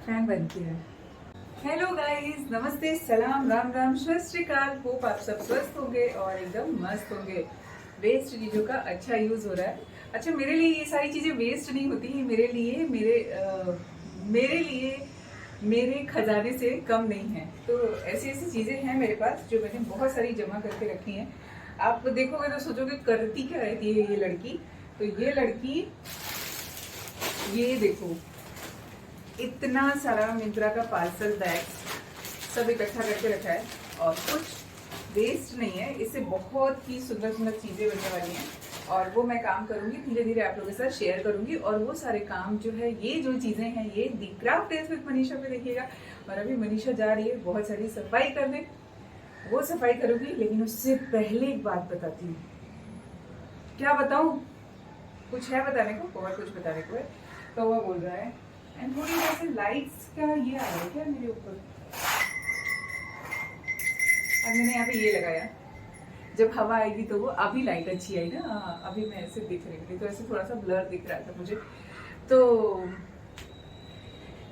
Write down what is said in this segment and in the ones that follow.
Fan बनती है। Hello guys, नमस्ते, सलाम, राम राम, सत श्री अकाल। होप आप सब स्वस्थ होंगे और एकदम मस्त होंगे। वेस्ट चीज़ों का अच्छा यूज़ हो रहा है। अच्छा, मेरे लिए ये सारी चीज़ें वेस्ट नहीं होती हैं। मेरे लिए मेरे खजाने से कम नहीं है। तो ऐसी ऐसी चीज़ें हैं मेरे पास जो मैंने बहुत सारी जमा करके रखी हैं। आप देखोगे तो सोचोगे करती क्या रहती है ये लड़की। तो ये लड़की, ये देखो, इतना सारा मिंत्रा का पार्सल बैग सब इकट्ठा करके रखा है और कुछ वेस्ट नहीं है। इससे बहुत ही सुंदर सुंदर चीज़ें बनने वाली हैं और वो मैं काम करूंगी, धीरे धीरे आप लोगों के साथ शेयर करूंगी। और वो सारे काम जो है, ये जो चीज़ें हैं, ये दी क्राफ्ट डेज विद मनीषा पे देखिएगा। और अभी मनीषा जा रही है बहुत सारी सफाई करने, वो सफाई करूंगी। लेकिन उससे पहले एक बात बताती हूँ। क्या बताऊँ? कुछ है बताने को, बहुत कुछ बताने को है। तो वो बोल रहा है एंड थोड़ी वैसे लाइट्स का ये आ रहा है क्या मेरे ऊपर। अब मैंने यहाँ पे ये लगाया, जब हवा आएगी तो वो अभी लाइट अच्छी आई ना। अभी मैं ऐसे दिख रही थी तो ऐसे थोड़ा सा ब्लर दिख रहा था मुझे। तो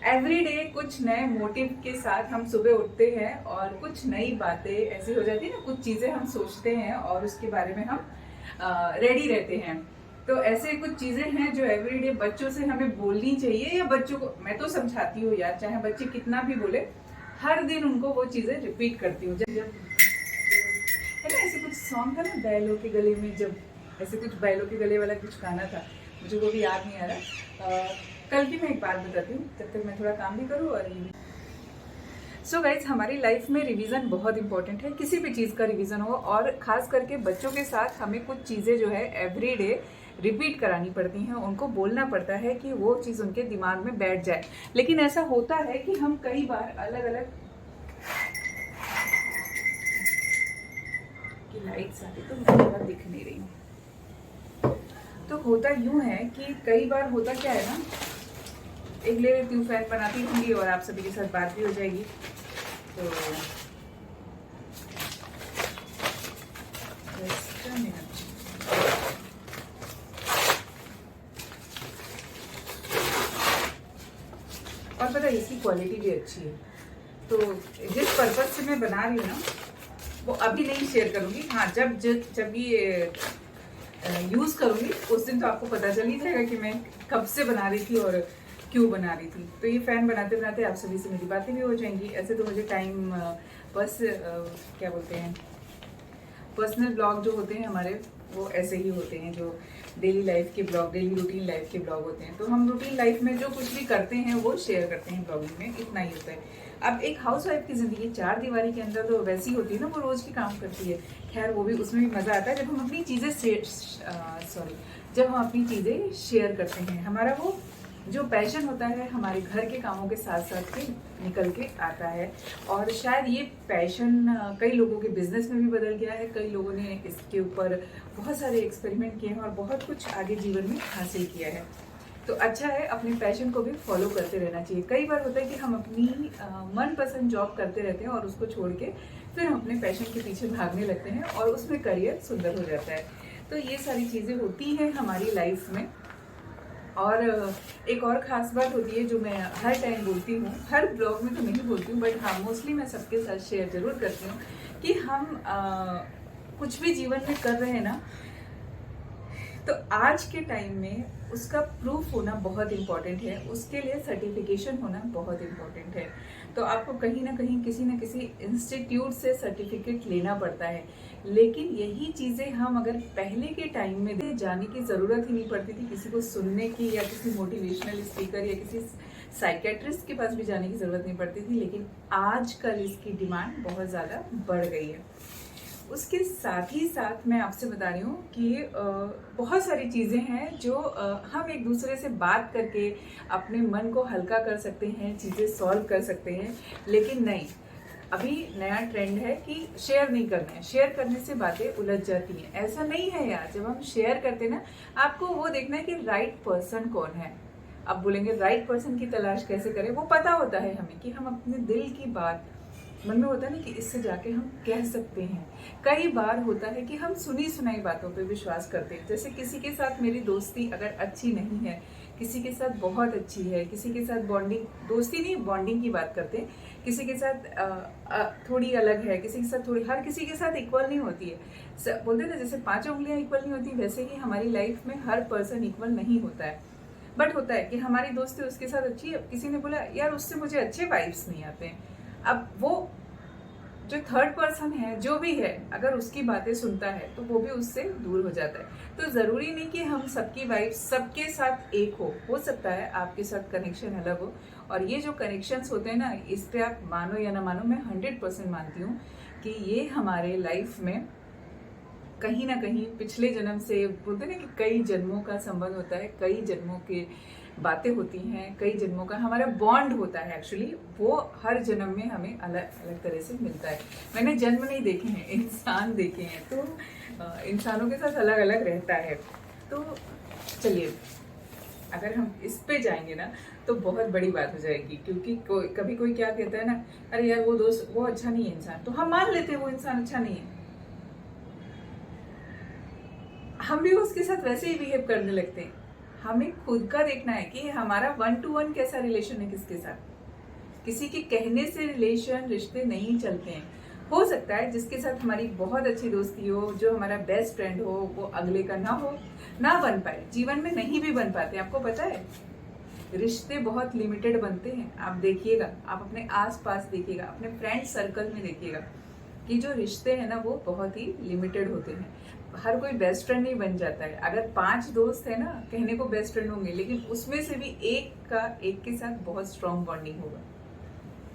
एवरी डे कुछ नए मोटिव के साथ हम सुबह उठते हैं और कुछ नई बातें ऐसी हो जाती है ना, कुछ चीजें हम सोचते हैं और उसके बारे में हम रेडी रहते हैं। तो ऐसे कुछ चीजें हैं जो एवरीडे बच्चों से हमें बोलनी चाहिए, या बच्चों को मैं तो समझाती हूँ यार, चाहे बच्चे कितना भी बोले, हर दिन उनको वो चीजें रिपीट करती हूँ। जब है ना, ऐसे कुछ सॉन्ग था ना बैलों के गले में, जब ऐसे कुछ बैलों के गले वाला कुछ गाना था, मुझे वो भी याद नहीं आ रहा। कल की मैं एक बात बताती हूँ, तब तक मैं थोड़ा काम भी करूँ। और सो गाइज, हमारी लाइफ में रिवीजन बहुत इंपॉर्टेंट है। किसी भी चीज़ का रिवीजन हो, और खास करके बच्चों के साथ हमें कुछ चीज़ें जो है एवरी डे रिपीट करानी पड़ती हैं। उनको बोलना पड़ता है कि वो चीज़ उनके दिमाग में बैठ जाए। लेकिन ऐसा होता है कि हम कई बार अलग अलग की लाइट्स आती तो मैं ज़्यादा दिख नहीं रही हूँ। तो होता यूं है कि कई बार होता क्या है ना, एक ले लेती हूँ, फैन बनाती रहूँगी और आप सभी के साथ बात भी हो जाएगी। तो और पता है इसकी क्वालिटी भी अच्छी है। तो जिस पर्पज से मैं बना रही हूँ ना, वो अभी नहीं शेयर करूँगी। हाँ, जब जब जब ये यूज़ करूँगी उस दिन तो आपको पता चल ही जाएगा कि मैं कब से बना रही थी और क्यों बना रही थी। तो ये फ़ैन बनाते बनाते आप सभी से मेरी बातें भी हो जाएंगी। ऐसे तो मुझे टाइम बस क्या बोलते हैं, पर्सनल ब्लॉग जो होते हैं हमारे, वो ऐसे ही होते हैं, जो डेली लाइफ के ब्लॉग, डेली रूटीन लाइफ के ब्लॉग होते हैं। तो हम रूटीन लाइफ में जो कुछ भी करते हैं वो शेयर करते हैं ब्लॉगिंग में, इतना ही होता है। अब एक हाउसवाइफ की ज़िंदगी चार दीवारी के अंदर तो वैसी होती है ना, वो रोज़ की काम करती है। खैर, वो भी, उसमें भी मज़ा आता है जब हम अपनी चीज़ें जब हम अपनी चीज़ें शेयर करते हैं। हमारा वो जो पैशन होता है हमारे घर के कामों के साथ साथ के निकल के आता है। और शायद ये पैशन कई लोगों के बिजनेस में भी बदल गया है। कई लोगों ने इसके ऊपर बहुत सारे एक्सपेरिमेंट किए हैं और बहुत कुछ आगे जीवन में हासिल किया है। तो अच्छा है, अपने पैशन को भी फॉलो करते रहना चाहिए। कई बार होता है कि हम अपनी मनपसंद जॉब करते रहते हैं और उसको छोड़ के फिर हम अपने पैशन के पीछे भागने लगते हैं और उसमें करियर सुंदर हो जाता है। तो ये सारी चीज़ें होती हैं हमारी लाइफ में। और एक और ख़ास बात होती है जो मैं हर टाइम बोलती हूँ, हर ब्लॉग में तो नहीं बोलती हूँ, बट हाँ मोस्टली मैं सबके साथ शेयर ज़रूर करती हूँ कि हम कुछ भी जीवन में कर रहे हैं ना, तो आज के टाइम में उसका प्रूफ होना बहुत इम्पॉर्टेंट है। उसके लिए सर्टिफिकेशन होना बहुत इम्पॉर्टेंट है। तो आपको कहीं ना कहीं किसी न किसी इंस्टीट्यूट से सर्टिफिकेट लेना पड़ता है। लेकिन यही चीज़ें हम अगर पहले के टाइम में जाने की ज़रूरत ही नहीं पड़ती थी, किसी को सुनने की या किसी मोटिवेशनल स्पीकर या किसी साइकेट्रिस्ट के पास भी जाने की ज़रूरत नहीं पड़ती थी। लेकिन आजकल इसकी डिमांड बहुत ज़्यादा बढ़ गई है। उसके साथ ही साथ मैं आपसे बता रही हूँ कि बहुत सारी चीज़ें हैं जो हम एक दूसरे से बात करके अपने मन को हल्का कर सकते हैं, चीज़ें सॉल्व कर सकते हैं। लेकिन नहीं, अभी नया ट्रेंड है कि शेयर नहीं करना है। शेयर करने से बातें उलझ जाती हैं। ऐसा नहीं है यार, जब हम शेयर करते हैं ना, आपको वो देखना है कि राइट पर्सन कौन है। अब बोलेंगे राइट पर्सन की तलाश कैसे करें? वो पता होता है हमें कि हम अपने दिल की बात, मन में होता है ना कि इससे जाके हम कह सकते हैं। कई बार होता है कि हम सुनी सुनाई बातों पे विश्वास करते हैं। जैसे किसी के साथ मेरी दोस्ती अगर अच्छी नहीं है, किसी के साथ बहुत अच्छी है, किसी के साथ बॉन्डिंग, दोस्ती नहीं बॉन्डिंग की बात करते हैं, किसी के साथ थोड़ी अलग है, किसी के साथ थोड़ी, हर किसी के साथ इक्वल नहीं होती है। बोलते हैं ना जैसे 5 उंगलियां इक्वल नहीं होती, वैसे ही हमारी लाइफ में हर पर्सन इक्वल नहीं होता है। बट होता है कि हमारी दोस्ती उसके साथ अच्छी है, किसी ने बोला यार उससे मुझे अच्छे वाइब्स नहीं आते हैं, अब वो जो थर्ड पर्सन है जो भी है अगर उसकी बातें सुनता है तो वो भी उससे दूर हो जाता है। तो ज़रूरी नहीं कि हम सबकी वाइब सबके साथ एक हो सकता है आपके साथ कनेक्शन अलग हो। और ये जो कनेक्शंस होते हैं ना, इस पे आप मानो या ना मानो, मैं 100% मानती हूँ कि ये हमारे लाइफ में कहीं ना कहीं पिछले जन्म से, बोलते हैं ना कि कई जन्मों का संबंध होता है, कई जन्मों की बातें होती हैं, कई जन्मों का हमारा बॉन्ड होता है। एक्चुअली वो हर जन्म में हमें अलग अलग तरह से मिलता है। मैंने जन्म नहीं देखे हैं, इंसान देखे हैं, तो इंसानों के साथ अलग अलग रहता है। तो चलिए, अगर हम इस पे जाएंगे ना तो बहुत बड़ी बात हो जाएगी, क्योंकि कभी कोई क्या कहता है ना, अरे यार वो दोस्त वो अच्छा नहीं है इंसान, तो हम मान लेते हैं वो इंसान अच्छा नहीं है, हम भी उसके साथ वैसे ही बिहेव करने लगते हैं। हमें खुद का देखना है कि हमारा 1 to 1 कैसा रिलेशन है किसके साथ। किसी के कहने से रिलेशन, रिश्ते नहीं चलते हैं। हो सकता है जिसके साथ हमारी बहुत अच्छी दोस्ती हो, जो हमारा बेस्ट फ्रेंड हो, वो अगले का ना हो, ना बन पाए, जीवन में नहीं भी बन पाते। आपको पता है रिश्ते बहुत लिमिटेड बनते हैं। आप देखिएगा, आप अपने आसपास देखिएगा, अपने फ्रेंड सर्कल में देखिएगा कि जो रिश्ते हैं ना वो बहुत ही लिमिटेड होते हैं। हर कोई बेस्ट फ्रेंड नहीं बन जाता है। अगर 5 दोस्त है ना, कहने को बेस्ट फ्रेंड होंगे, लेकिन उसमें से भी एक के साथ बहुत स्ट्रॉन्ग बॉन्डिंग होगा।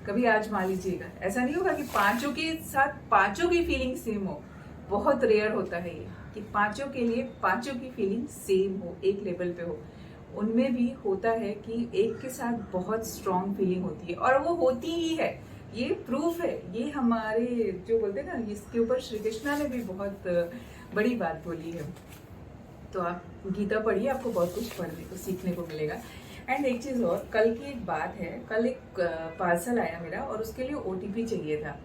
कभी आजमा लीजिएगा, ऐसा नहीं होगा कि पांचों के साथ पांचों की फीलिंग सेम हो। बहुत रेयर होता है ये कि पांचों के लिए पांचों की फीलिंग सेम हो, एक लेवल पे हो। उनमें भी होता है कि एक के साथ बहुत स्ट्रॉन्ग फीलिंग होती है, और वो होती ही है। ये प्रूफ है, ये हमारे जो बोलते हैं ना, इसके ऊपर श्री कृष्णा ने भी बहुत बड़ी बात बोली है। तो आप गीता पढ़िए, आपको बहुत कुछ पढ़ने को सीखने को मिलेगा। एंड एक चीज़ और, कल की एक बात है, कल एक पार्सल आया मेरा और उसके लिए OTP चाहिए था।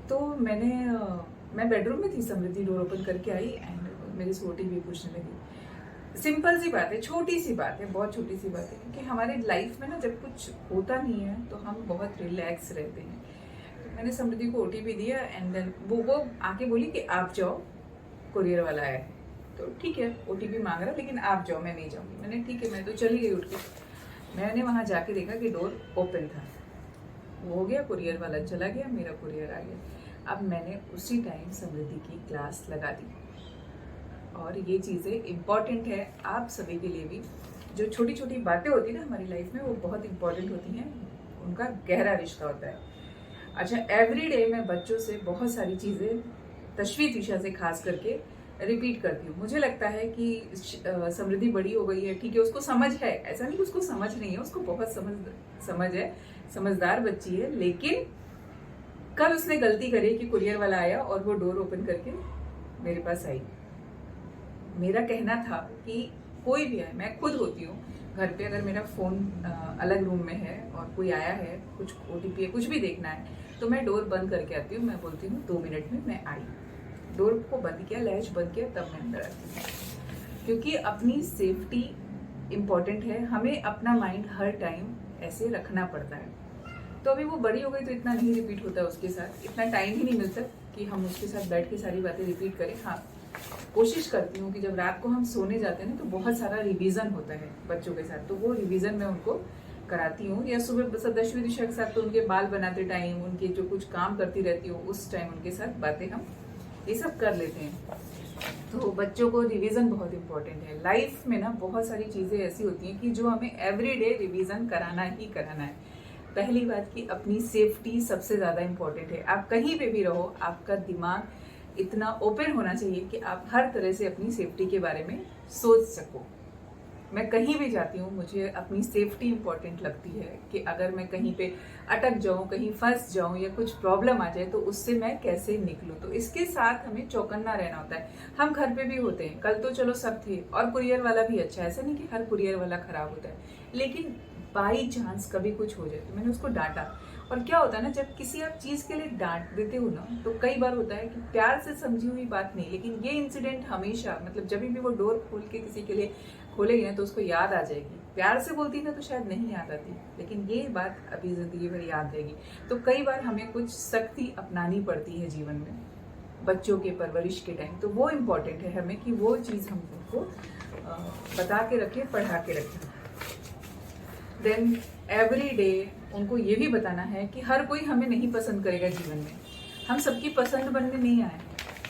तो मैं बेडरूम में थी, समृद्धि डोर ओपन करके आई एंड मेरे से OTP पूछने लगी। सिंपल सी बात है, छोटी सी बात है, बहुत छोटी सी बात है, क्योंकि हमारे लाइफ में ना जब कुछ होता नहीं है तो हम बहुत रिलैक्स रहते हैं। तो मैंने समृद्धि को OTP दिया एंड देन वो आके बोली कि आप जाओ, कुरियर वाला है। तो ठीक है, OTP मांग रहा, लेकिन आप जाओ, मैं नहीं जाऊंगी। मैंने ठीक है, मैं तो चली गई उठ के। मैंने वहां जाके देखा कि डोर ओपन था, वो हो गया, कुरियर वाला चला गया, मेरा कुरियर आ गया। अब मैंने उसी टाइम समृद्धि की क्लास लगा दी। और ये चीज़ें इम्पॉर्टेंट है आप सभी के लिए भी। जो छोटी छोटी बातें होती है ना हमारी लाइफ में, वो बहुत इंपॉर्टेंट होती हैं, उनका गहरा रिश्ता होता है। अच्छा, एवरीडे मैं बच्चों से बहुत सारी चीज़ें, तशवी दिशा से खास करके रिपीट करती हूँ। मुझे लगता है कि समृद्धि बड़ी हो गई है, ठीक है, उसको समझ है, ऐसा नहीं उसको समझ नहीं है, उसको बहुत समझ है, समझदार बच्ची है। लेकिन कल उसने गलती करी कि कुरियर वाला आया और वो डोर ओपन करके मेरे पास आई। मेरा कहना था कि कोई भी आए, मैं खुद होती हूँ घर पे, अगर मेरा फ़ोन अलग रूम में है और कोई आया है, कुछ OTP है, कुछ भी देखना है, तो मैं डोर बंद करके आती हूँ। मैं बोलती हूँ 2 मिनट में मैं आई, डोर को बंद किया, लैच बंद किया, तब मैं अंदर आती हूँ। क्योंकि अपनी सेफ्टी इम्पॉर्टेंट है, हमें अपना माइंड हर टाइम ऐसे रखना पड़ता है। तो अभी वो बड़ी हो गई तो इतना नहीं रिपीट होता है उसके साथ, इतना टाइम ही नहीं मिलता कि हम उसके साथ बैठ के सारी बातें रिपीट करें। हाँ, कोशिश करती हूँ कि जब रात को हम सोने जाते हैं ना, तो बहुत सारा रिवीजन होता है बच्चों के साथ, तो वो रिवीजन मैं उनको कराती हूँ। या सुबह सदस्वी दिशा के साथ तो उनके बाल बनाते टाइम, उनके जो कुछ काम करती रहती हूँ उस टाइम उनके साथ बातें हम ये सब कर लेते हैं। तो बच्चों को रिवीजन बहुत इंपॉर्टेंट है। लाइफ में ना बहुत सारी चीज़ें ऐसी होती हैं कि जो हमें एवरीडे रिवीजन कराना ही कराना है। पहली बात कि अपनी सेफ्टी सबसे ज़्यादा इम्पॉर्टेंट है। आप कहीं पे भी रहो, आपका दिमाग इतना ओपन होना चाहिए कि आप हर तरह से अपनी सेफ्टी के बारे में सोच सको। मैं कहीं भी जाती हूँ, मुझे अपनी सेफ्टी इम्पॉर्टेंट लगती है कि अगर मैं कहीं पे अटक जाऊँ, कहीं फंस जाऊँ या कुछ प्रॉब्लम आ जाए तो उससे मैं कैसे निकलूँ। तो इसके साथ हमें चौकन्ना रहना होता है। हम घर पे भी होते हैं, कल तो चलो सब थे, और कुरियर वाला भी अच्छा है, ऐसा नहीं कि हर कुरियर वाला खराब होता है, लेकिन बाई चांस कभी कुछ हो जाए। तो मैंने उसको डांटा और क्या होता है ना, जब किसी आप चीज़ के लिए डांट देते हो ना, तो कई बार होता है कि प्यार से समझी हुई बात नहीं, लेकिन ये इंसिडेंट हमेशा, मतलब जब भी वो डोर खोल के किसी के लिए खोलेगी ना तो उसको याद आ जाएगी। प्यार से बोलती ना तो शायद नहीं याद आती, लेकिन ये बात अभी ज़िंदगी भर याद रहेगी। तो कई बार हमें कुछ सख्ती अपनानी पड़ती है जीवन में, बच्चों के परवरिश के टाइम। तो वो इम्पॉर्टेंट है हमें कि वो चीज़ हम उनको बता के रखें, पढ़ा के रखें। देन एवरी डे उनको ये भी बताना है कि हर कोई हमें नहीं पसंद करेगा जीवन में, हम सबकी पसंद बनने नहीं आए।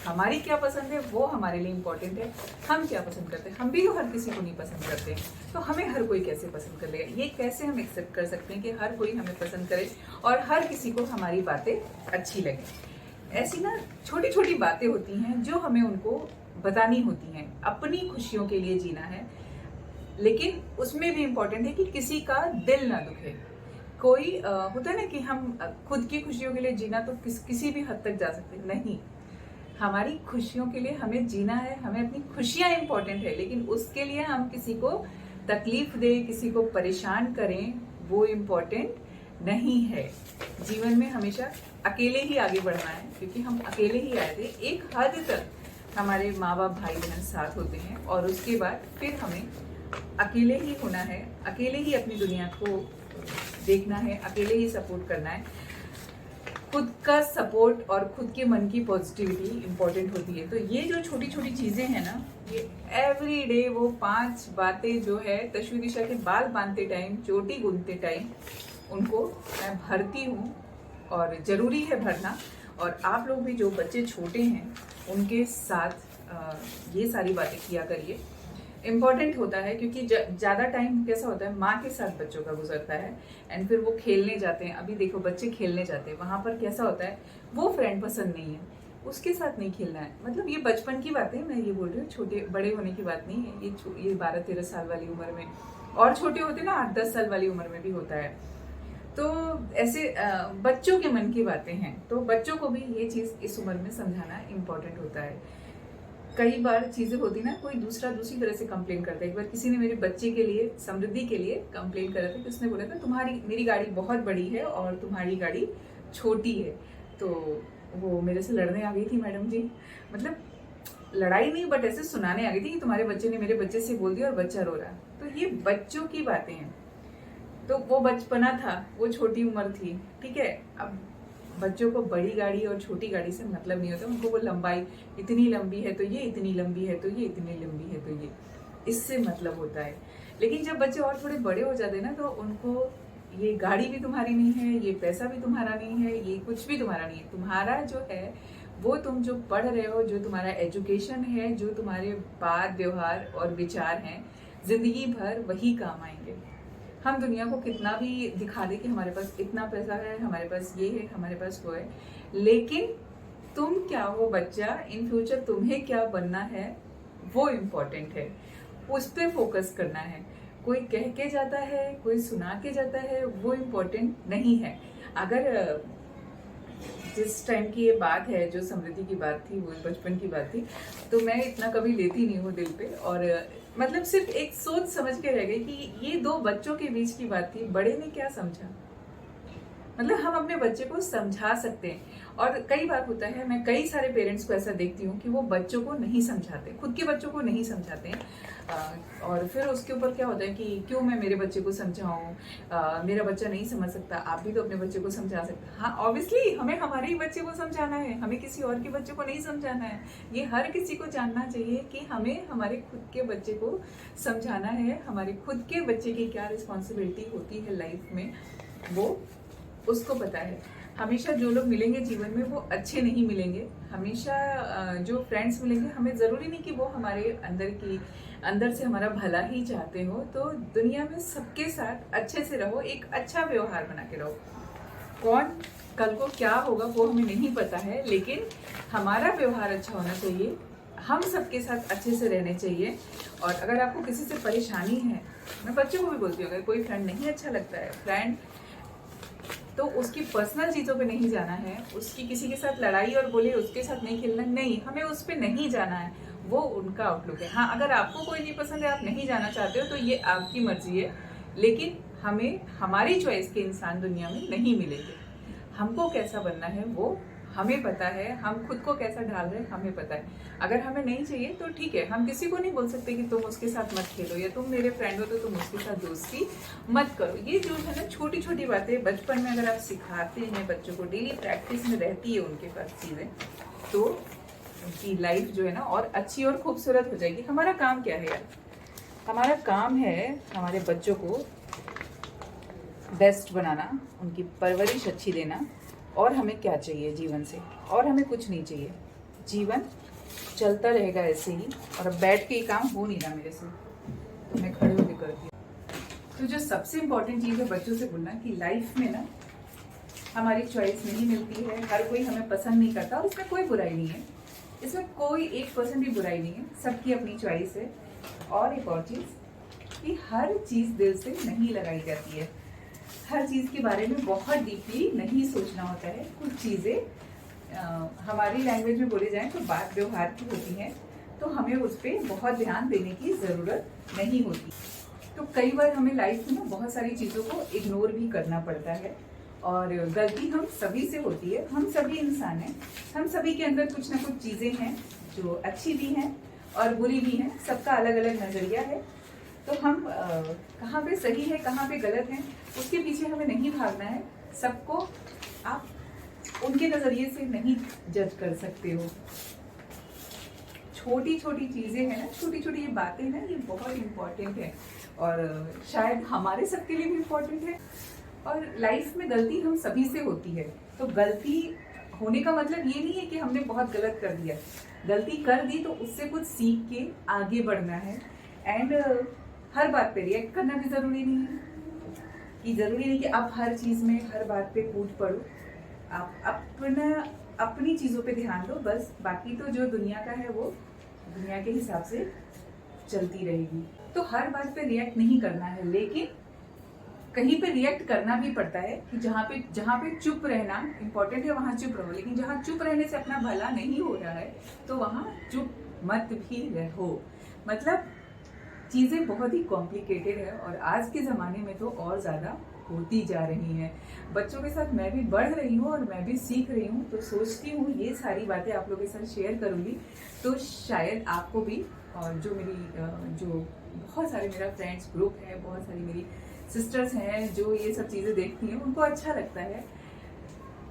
हमारी क्या पसंद है वो हमारे लिए इम्पोर्टेंट है, हम क्या पसंद करते हैं। हम भी तो हर किसी को नहीं पसंद करते, तो हमें हर कोई कैसे पसंद कर लेगा, ये कैसे हम एक्सेप्ट कर सकते हैं कि हर कोई हमें पसंद करे और हर किसी को हमारी बातें अच्छी लगे। ऐसी ना छोटी छोटी बातें होती हैं जो हमें उनको बतानी होती हैं। अपनी खुशियों के लिए जीना है, लेकिन उसमें भी इम्पोर्टेंट है कि किसी का दिल ना दुखे। कोई होता है ना कि हम खुद की खुशियों के लिए जीना तो किसी भी हद तक जा सकते हैं, नहीं। हमारी खुशियों के लिए हमें जीना है, हमें अपनी खुशियां इम्पोर्टेंट है, लेकिन उसके लिए हम किसी को तकलीफ दें, किसी को परेशान करें, वो इम्पोर्टेंट नहीं है। जीवन में हमेशा अकेले ही आगे बढ़ना है, क्योंकि हम अकेले ही आए थे। एक हद तक हमारे माँ बाप भाई बहन साथ होते हैं और उसके बाद फिर हमें अकेले ही होना है, अकेले ही अपनी दुनिया को देखना है, अकेले ही सपोर्ट करना है। खुद का सपोर्ट और खुद के मन की पॉजिटिविटी इम्पोर्टेंट होती है। तो ये जो छोटी छोटी चीज़ें हैं ना, ये एवरी डे वो 5 बातें जो है तशवी दिशा के बाल बांधते टाइम, चोटी गूंथते टाइम उनको मैं भरती हूँ, और ज़रूरी है भरना। और आप लोग भी जो बच्चे छोटे हैं उनके साथ ये सारी बातें किया करिए, इम्पॉर्टेंट होता है। क्योंकि ज़्यादा टाइम कैसा होता है, माँ के साथ बच्चों का गुजरता है, एंड फिर वो खेलने जाते हैं। अभी देखो बच्चे खेलने जाते हैं, वहाँ पर कैसा होता है, वो फ्रेंड पसंद नहीं है, उसके साथ नहीं खेलना है। मतलब ये बचपन की बात है, मैं ये बोल रही हूँ, छोटे बड़े होने की बात नहीं है। ये 12-13 साल वाली उम्र में, और छोटे होते ना 8-10 साल वाली उम्र में भी होता है। तो ऐसे बच्चों के मन की बातें हैं, तो बच्चों को भी ये चीज़ इस उम्र में समझाना इम्पोर्टेंट होता है। कई बार चीज़ें होती ना, कोई दूसरी तरह से कंप्लेन करता है। एक बार किसी ने मेरे बच्चे के लिए, समृद्धि के लिए कंप्लेन करा था कि उसने बोला था मेरी गाड़ी बहुत बड़ी है और तुम्हारी गाड़ी छोटी है। तो वो मेरे से लड़ने आ गई थी, मैडम जी। मतलब लड़ाई नहीं, बट ऐसे सुनाने आ गई थी कि तुम्हारे बच्चे ने मेरे बच्चे से बोल दिया और बच्चा रो रहा। तो ये बच्चों की बातें हैं, तो वो बचपना था, वो छोटी उम्र थी, ठीक है। अब बच्चों को बड़ी गाड़ी और छोटी गाड़ी से मतलब नहीं होता, उनको वो लंबाई इतनी लंबी है तो ये इतनी लंबी है, तो ये इतनी लंबी है, तो ये, इससे मतलब होता है। लेकिन जब बच्चे और थोड़े बड़े हो जाते हैं ना, तो उनको ये गाड़ी भी तुम्हारी नहीं है, ये पैसा भी तुम्हारा नहीं है, ये कुछ भी तुम्हारा नहीं है। तुम्हारा जो है वो तुम जो पढ़ रहे हो, जो तुम्हारा एजुकेशन है, जो तुम्हारे बात व्यवहार और विचार हैं, जिंदगी भर वही काम आएंगे। हम दुनिया को कितना भी दिखा दे कि हमारे पास इतना पैसा है, हमारे पास ये है, हमारे पास वो है, लेकिन तुम क्या हो बच्चा, इन फ्यूचर तुम्हें क्या बनना है वो इम्पोर्टेंट है, उस पर फोकस करना है। कोई कह के जाता है, कोई सुना के जाता है, वो इम्पोर्टेंट नहीं है। अगर जिस टाइम की ये बात है, जो समृद्धि की बात थी, वो बचपन की बात थी, तो मैं इतना कभी लेती नहीं हूँ दिल पे, और मतलब सिर्फ एक सोच समझ के रह गई कि ये 2 बच्चों के बीच की बात थी, बड़े ने क्या समझा। मतलब हम अपने बच्चे को समझा सकते हैं, और कई बार होता है, मैं कई सारे पेरेंट्स को ऐसा देखती हूँ कि वो बच्चों को नहीं समझाते, खुद के बच्चों को नहीं समझाते हैं। और फिर उसके ऊपर क्या होता है कि क्यों मैं मेरे बच्चे को समझाऊं, मेरा बच्चा नहीं समझ सकता, आप भी तो अपने बच्चे को समझा सकते हैं। हाँ, ऑब्वियसली हमें हमारे ही बच्चे को समझाना है, हमें किसी और के बच्चे को नहीं समझाना है। ये हर किसी को जानना चाहिए कि हमें हमारे खुद के बच्चे को समझाना है, हमारे खुद के बच्चे की क्या रिस्पॉन्सिबिलिटी होती है लाइफ में, वो उसको पता है। हमेशा जो लोग मिलेंगे जीवन में वो अच्छे नहीं मिलेंगे, हमेशा जो फ्रेंड्स मिलेंगे, हमें ज़रूरी नहीं कि वो हमारे अंदर से हमारा भला ही चाहते हो। तो दुनिया में सबके साथ अच्छे से रहो, एक अच्छा व्यवहार बना के रहो। कौन कल को क्या होगा वो हमें नहीं पता है, लेकिन हमारा व्यवहार अच्छा होना चाहिए, हम सबके साथ अच्छे से रहने चाहिए। और अगर आपको किसी से परेशानी है, मैं बच्चों को भी बोलती हूँ, अगर कोई फ्रेंड नहीं अच्छा लगता है, फ्रेंड तो उसकी पर्सनल चीज़ों पे नहीं जाना है, उसकी किसी के साथ लड़ाई और बोले उसके साथ नहीं खेलना, नहीं, हमें उस पर नहीं जाना है, वो उनका आउटलुक है। हाँ, अगर आपको कोई नहीं पसंद है, आप नहीं जाना चाहते हो, तो ये आपकी मर्जी है, लेकिन हमें हमारी चॉइस के इंसान दुनिया में नहीं मिलेंगे। हमको कैसा बनना है वो हमें पता है, हम खुद को कैसा ढाल रहे हैं हमें पता है। अगर हमें नहीं चाहिए तो ठीक है, हम किसी को नहीं बोल सकते कि तुम उसके साथ मत खेलो, या तुम मेरे फ्रेंड हो तो तुम उसके साथ दोस्ती मत करो। ये जो है ना छोटी छोटी बातें बचपन में अगर आप सिखाते हैं बच्चों को, डेली प्रैक्टिस में रहती है उनके पास चीज़ें, तो उनकी लाइफ जो है ना और अच्छी और खूबसूरत हो जाएगी। हमारा काम क्या है यार? हमारा काम है हमारे बच्चों को बेस्ट बनाना, उनकी परवरिश अच्छी देना। और हमें क्या चाहिए जीवन से? और हमें कुछ नहीं चाहिए। जीवन चलता रहेगा ऐसे ही, और अब बैठ के ही काम हो नहीं रहा मेरे से, तो मैं खड़े होकर करती हूँ। तो जो सबसे इम्पोर्टेंट चीज़ है बच्चों से बोलना कि लाइफ में ना हमारी चॉइस नहीं मिलती है, हर कोई हमें पसंद नहीं करता, और इसमें कोई बुराई नहीं है, इसमें कोई 1% भी बुराई नहीं है, सबकी अपनी चॉइस है। और एक और चीज़ कि हर चीज़ दिल से नहीं लगाई जाती है, हर चीज़ के बारे में बहुत डीपली नहीं सोचना होता है। कुछ चीज़ें हमारी लैंग्वेज में बोले जाएं तो बात व्यवहार की होती हैं, तो हमें उस पर बहुत ध्यान देने की ज़रूरत नहीं होती। तो कई बार हमें लाइफ में ना बहुत सारी चीज़ों को इग्नोर भी करना पड़ता है, और गलती हम सभी से होती है। हम सभी इंसान हैं, हम सभी के अंदर कुछ ना कुछ चीज़ें हैं जो अच्छी भी हैं और बुरी भी हैं, सबका अलग अलग नज़रिया है। तो हम कहाँ पे सही है कहाँ पे गलत है उसके पीछे हमें नहीं भागना है। सबको आप उनके नज़रिए से नहीं जज कर सकते हो। छोटी छोटी चीज़ें हैं ना, छोटी छोटी ये बातें ना, ये बहुत इम्पोर्टेंट है, और शायद हमारे सबके लिए भी इम्पोर्टेंट है। और लाइफ में गलती हम सभी से होती है, तो गलती होने का मतलब ये नहीं है कि हमने बहुत गलत कर दिया। गलती कर दी तो उससे कुछ सीख के आगे बढ़ना है। एंड हर बात पे रिएक्ट करना भी ज़रूरी नहीं है, कि ज़रूरी नहीं कि आप हर चीज़ में हर बात पे कूद पड़ो। आप अपनी चीज़ों पे ध्यान दो बस, बाकी तो जो दुनिया का है वो दुनिया के हिसाब से चलती रहेगी। तो हर बात पे रिएक्ट नहीं करना है, लेकिन कहीं पे रिएक्ट करना भी पड़ता है कि जहाँ पे चुप रहना इम्पोर्टेंट है वहाँ चुप रहो, लेकिन जहाँ चुप रहने से अपना भला नहीं हो रहा है तो वहाँ चुप मत भी रहो। मतलब चीज़ें बहुत ही कॉम्प्लिकेटेड है, और आज के ज़माने में तो और ज़्यादा होती जा रही हैं। बच्चों के साथ मैं भी बढ़ रही हूँ और मैं भी सीख रही हूँ, तो सोचती हूँ ये सारी बातें आप लोगों के साथ शेयर करूँगी, तो शायद आपको भी, और जो बहुत सारे मेरा फ्रेंड्स ग्रुप है, बहुत सारी मेरी सिस्टर्स हैं जो ये सब चीज़ें देखती हैं, उनको अच्छा लगता है।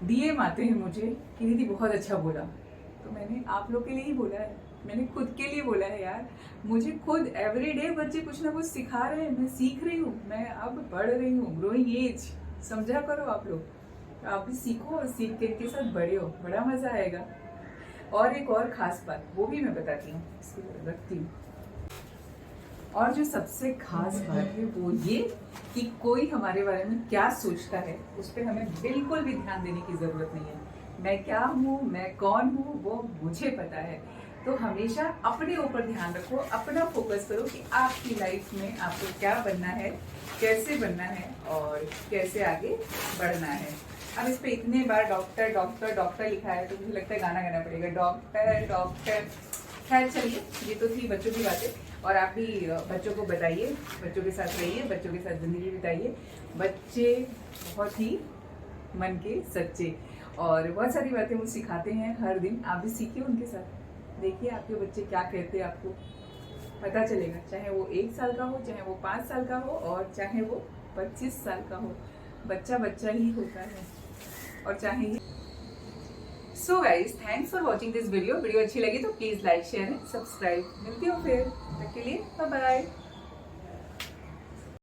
डीएम आते हैं मुझे कि दीदी बहुत अच्छा बोला, तो मैंने आप लोग के लिए ही बोला है, मैंने खुद के लिए बोला है यार। मुझे खुद एवरीडे बच्चे कुछ ना कुछ सिखा रहे हैं, मैं सीख रही हूँ, मैं अब बढ़ रही हूँ, ग्रोइंग एज, समझा करो आप लोग। आप भी सीखो और सीख के इनके साथ बड़े हो, बड़ा मज़ा आएगा। और एक और ख़ास बात वो भी मैं बताती हूँ, इसको रखती हूँ। और जो सबसे खास बात है वो ये कि कोई हमारे बारे में क्या सोचता है उस पर हमें बिल्कुल भी ध्यान देने की ज़रूरत नहीं है। मैं क्या हूँ, मैं कौन हूँ, वो मुझे पता है। तो हमेशा अपने ऊपर ध्यान रखो, अपना फोकस करो कि आपकी लाइफ में आपको क्या बनना है, कैसे बनना है और कैसे आगे बढ़ना है। अब इस पे इतने बार डॉक्टर डॉक्टर डॉक्टर लिखा है तो मुझे लगता है गाना गाना पड़ेगा, डॉक्टर डॉक्टर। खैर चलिए, ये तो थी बच्चों की बातें, और आप भी बच्चों को बताइए, बच्चों के साथ रहिए, बच्चों के साथ ज़िंदगी बिताइए। बच्चे बहुत ही मन के सच्चे, और बहुत सारी बातें वो सिखाते हैं हर दिन। आप भी सीखिए उनके साथ, देखिए आपके बच्चे क्या कहते हैं, आपको पता चलेगा। चाहे वो 1 साल का हो, चाहे वो 5 साल का हो, और चाहे वो 25 साल का हो, बच्चा बच्चा ही होता है। और चाहे so guys, thanks for watching this video. Video अच्छी लगी तो please like share and subscribe. मिलती हूँ फिर, तब के लिए बाय बाय।